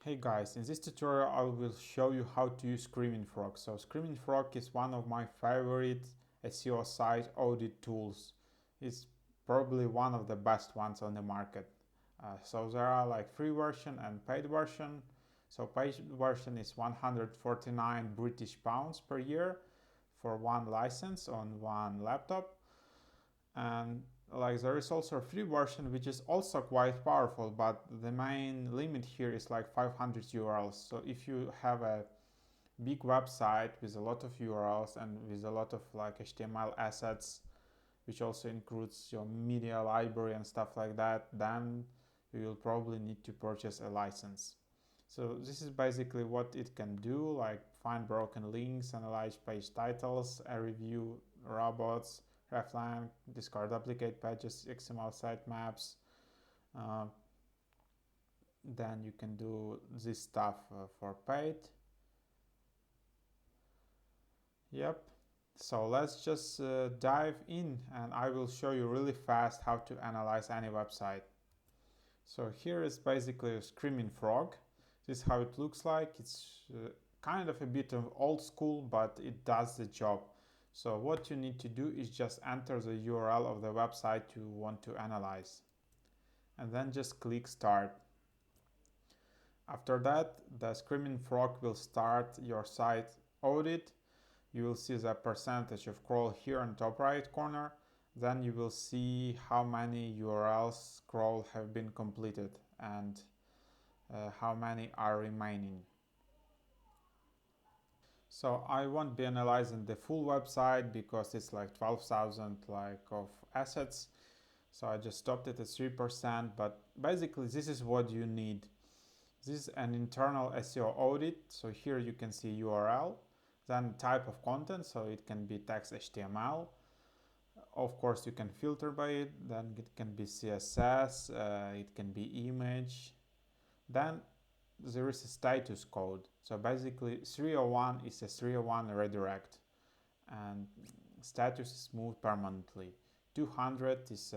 Hey guys, in this tutorial I will show you how to use Screaming Frog. So Screaming Frog is one of my favorite SEO site audit tools. It's probably one of the best ones on the market. So there are like free version and paid version. So paid version is 149 British pounds per year for one license on one laptop. And like there is also a free version which is also quite powerful, but the main limit here is like 500 URLs. So if you have a big website with a lot of URLs and with a lot of like HTML assets, which also includes your media library and stuff like that, then you will probably need to purchase a license. So this is basically what it can do, like find broken links, analyze page titles, review robots, reflang, discard duplicate pages, XML sitemaps. Uh, then you can do this stuff for paid. Yep. So let's just dive in and I will show you really fast how to analyze any website. So here is basically a Screaming Frog. This is how it looks like. It's kind of a bit of old school, but it does the job. So what you need to do is just enter the URL of the website you want to analyze. And then just click start. After that, the Screaming Frog will start your site audit. You will see the percentage of crawl here in top right corner. Then you will see how many URLs crawl have been completed and how many are remaining. So I won't be analyzing the full website because it's like 12,000 like of assets. So I just stopped it at 3%, but basically this is what you need. This is an internal SEO audit. So here you can see URL, then type of content. So it can be text HTML. Of course, you can filter by it. Then it can be CSS. It can be image. Then there is a status code. So basically 301 is a 301 redirect and status is moved permanently. 200 is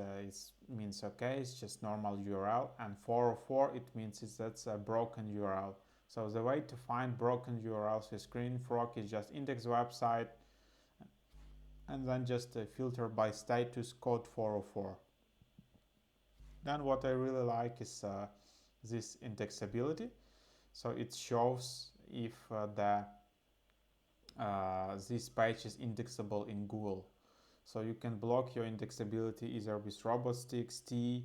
means okay, it's just normal URL, and 404 it means that's a broken URL. So the way to find broken URLs with Screaming Frog is just index the website and then just filter by status code 404. Then what I really like is this indexability. So it shows if this page is indexable in Google. So you can block your indexability either with robots.txt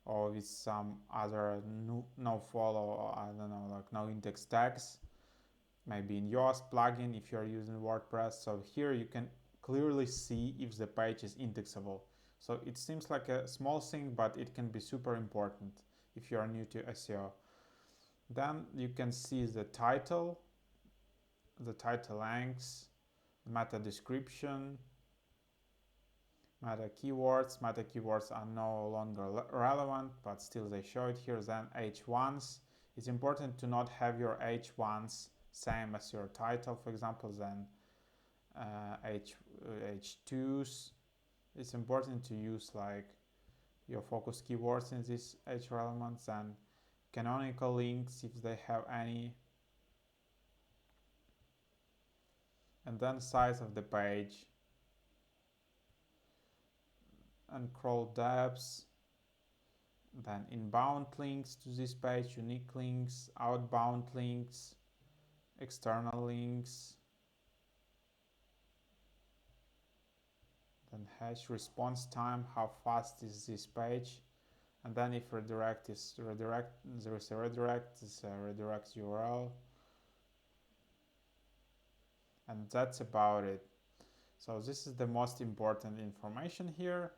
or with some other no follow, or I don't know, like no index tags, maybe in Yoast plugin if you're using WordPress. So here you can clearly see if the page is indexable. So it seems like a small thing, but it can be super important if you are new to SEO. Then you can see the title length, meta description, meta keywords. Meta keywords are no longer relevant, but still they show it here. Then H1s. It's important to not have your H1s same as your title, for example. Then H2s. It's important to use like your focus keywords in these H elements, and canonical links if they have any, and then size of the page, and crawl depths, then inbound links to this page, unique links, outbound links, external links, then hash response time, how fast is this page, and then if redirect is redirect, there is a redirect, it's a redirect URL, and that's about it. So this is the most important information here.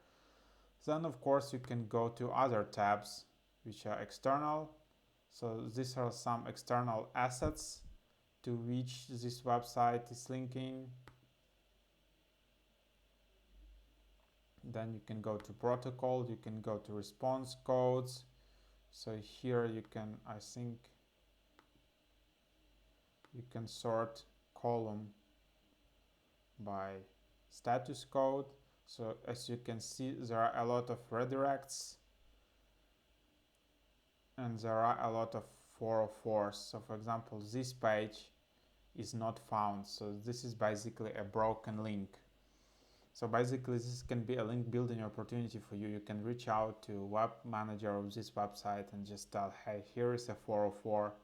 Then of course you can go to other tabs which are external. So these are some external assets to which this website is linking. Then you can go to protocol, you can go to response codes. So here you can, I think, you can sort column by status code. So as you can see, there are a lot of redirects and there are a lot of 404. So for example, this page is not found, so this is basically a broken link. So basically this can be a link building opportunity for you. You can reach out to web manager of this website and just tell, hey, here is a 404.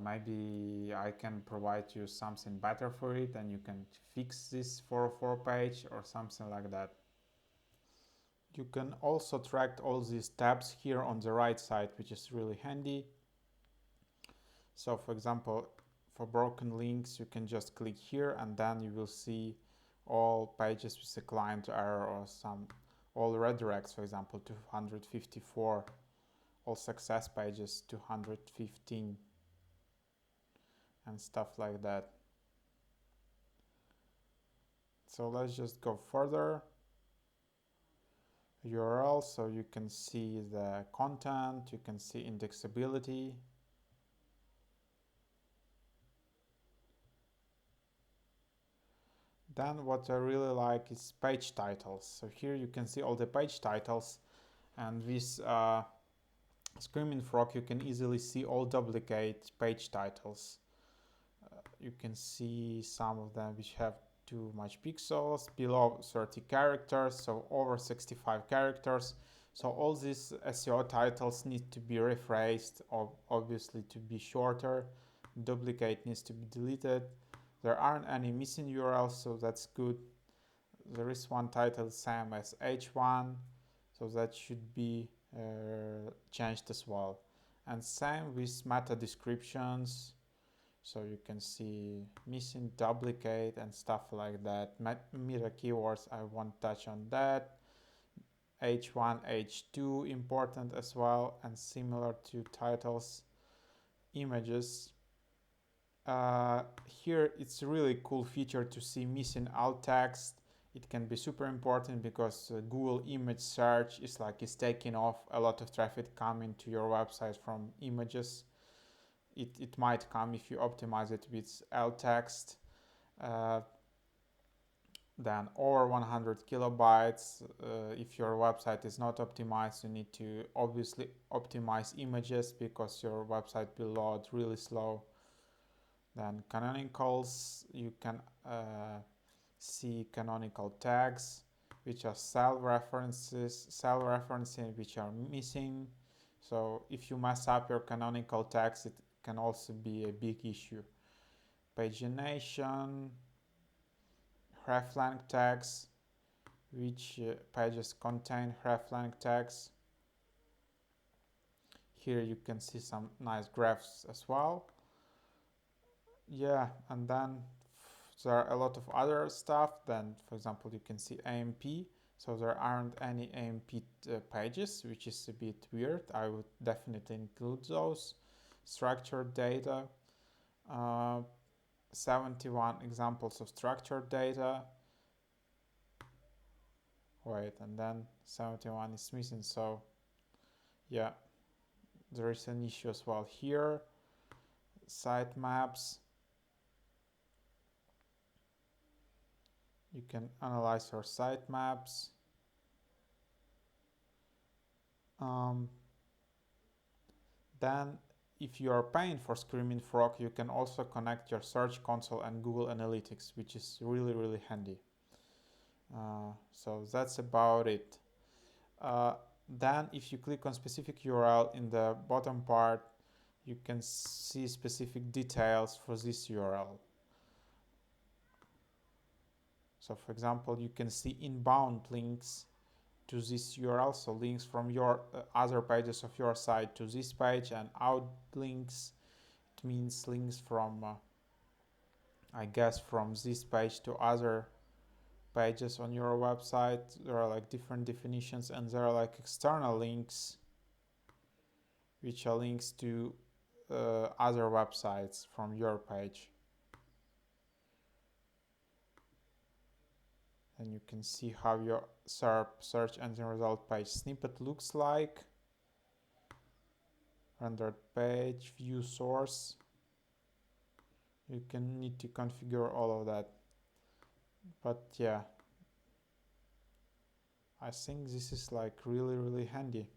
Maybe I can provide you something better for it and you can fix this 404 page or something like that. You can also track all these tabs here on the right side, which is really handy. So for example, for broken links, you can just click here and then you will see all pages with a client error or all redirects, for example, 254, all success pages 215 and stuff like that. So let's just go further. URL, so you can see the content, you can see indexability. Then what I really like is page titles. So here you can see all the page titles, and with Screaming Frog you can easily see all duplicate page titles. You can see some of them which have too much pixels, below 30 characters, so over 65 characters. So all these SEO titles need to be rephrased, or obviously to be shorter. Duplicate needs to be deleted. There aren't any missing URLs, so that's good. There is one title same as H1, so that should be changed as well. And same with meta descriptions. So you can see missing, duplicate and stuff like that. Meta keywords, I won't touch on that. H1, H2 important as well, and similar to titles. Images. Here it's a really cool feature to see missing alt text. It can be super important because Google image search is taking off a lot of traffic coming to your website from images. It might come if you optimize it with alt text. Then over 100 kilobytes. If your website is not optimized, you need to obviously optimize images because your website will load really slow. Then canonicals, you can see canonical tags, which are self-referencing, which are missing. So if you mess up your canonical tags, it can also be a big issue. Pagination, hreflang tags, which pages contain hreflang tags. Here you can see some nice graphs as well. Yeah, and then there are a lot of other stuff. Then, for example, you can see AMP. So there aren't any AMP pages, which is a bit weird. I would definitely include those. Structured data. 71 examples of structured data. Wait, and then 71 is missing. So, yeah, there is an issue as well here. Sitemaps. You can analyze your sitemaps. Then if you are paying for Screaming Frog, you can also connect your Search Console and Google Analytics, which is really, really handy. So that's about it. Then if you click on specific URL in the bottom part, you can see specific details for this URL. So for example, you can see inbound links to this URL, so links from your other pages of your site to this page, and out links, it means links from I guess from this page to other pages on your website. There are different definitions, and there are external links, which are links to other websites from your page. And you can see how your SERP, search engine result page snippet, looks like. Rendered page, view source. You can need to configure all of that. But yeah, I think this is really, really handy.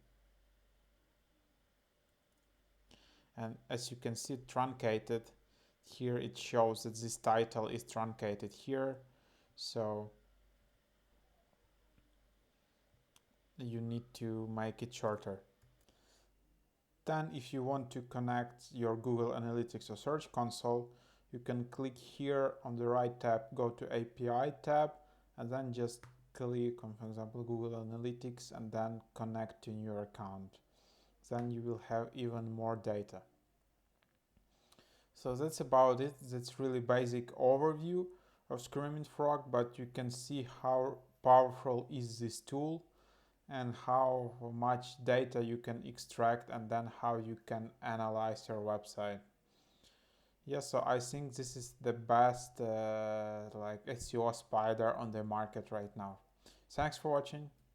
and as you can see truncated. Here it shows that this title is truncated here, so you need to make it shorter. Then if you want to connect your Google Analytics or Search Console, you can click here on the right tab, go to API tab, and then just click on, for example, Google Analytics, and then connect to your account. Then you will have even more data. So that's about it. That's really basic overview of Screaming Frog, but you can see how powerful is this tool and how much data you can extract, and then how you can analyze your website. Yeah, so I think this is the best like SEO spider on the market right now. Thanks for watching.